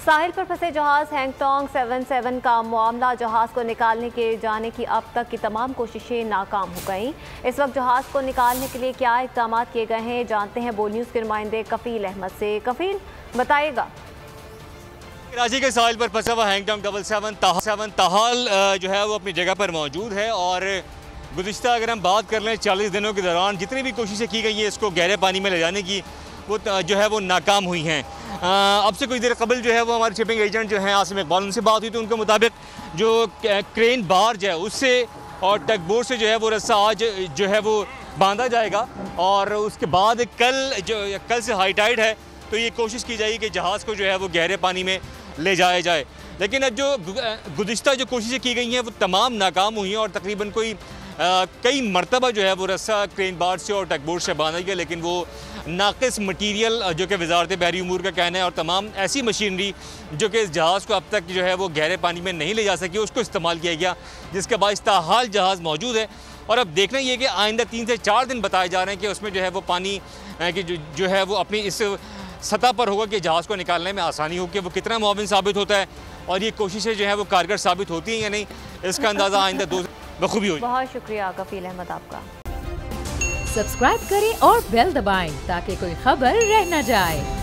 साहिल पर फंसे जहाज हैंगटोंग 77 का मामला, जहाज को निकालने के जाने की अब तक की तमाम कोशिशें नाकाम हो गईं। इस वक्त जहाज को निकालने के लिए क्या इक़दाम किए गए हैं, जानते हैं बोल न्यूज़ के नुमाइंदे कफील अहमद से। कफील, बताइएगा। कराची के साहिल पर फंसा हुआ हैंगटोंग 77 ताहाल जो है वो अपनी जगह पर मौजूद है और गुज़िश्ता अगर हम बात कर लें 40 दिनों के दौरान जितनी भी कोशिशें की गई हैं इसको गहरे पानी में ले जाने की, वो जो है वो नाकाम हुई हैं। अब से कुछ देर कबल जो है वो हमारे शिपिंग एजेंट जो हैं आसिम इकबाल, उनसे बात हुई तो उनके मुताबिक जो क्रेन बार्ज है उससे और टग बोट से जो है वो रस्सा आज जो है वो बांधा जाएगा और उसके बाद कल से हाई टाइड है तो ये कोशिश की जाएगी कि जहाज़ को जो है वो गहरे पानी में ले जाया जाए। लेकिन अब जो गुज़िश्ता जो कोशिशें की गई हैं वो तमाम नाकाम हुई हैं और तकरीबन कई मरतबा जो है वो रस्सा क्रेन बार से और टगबोट से बांधा गया, लेकिन वो नाक़िस मटीरियल जो कि वज़ारत बहरी उमूर का कहना है और तमाम ऐसी मशीनरी जो कि इस जहाज़ को अब तक जो है वो गहरे पानी में नहीं ले जा सकी उसको इस्तेमाल किया गया, जिसके बाइस ताहाल जहाज़ मौजूद है। और अब देखना ये कि आइंदा 3 से 4 दिन बताए जा रहे हैं कि उसमें जो है वो पानी कि जो है वो अपनी इस सतह पर होगा कि जहाज़ को निकालने में आसानी हो कि वो कितना मुआविन साबित होता है और ये कोशिशें जो है वो कारगर साबित होती हैं या नहीं, इसका अंदाज़ा आइंदा 2 बखूबी हो। बहुत शुक्रिया कफील अहमद आपका। सब्सक्राइब करें और बेल दबाएं ताकि कोई खबर रह न जाए।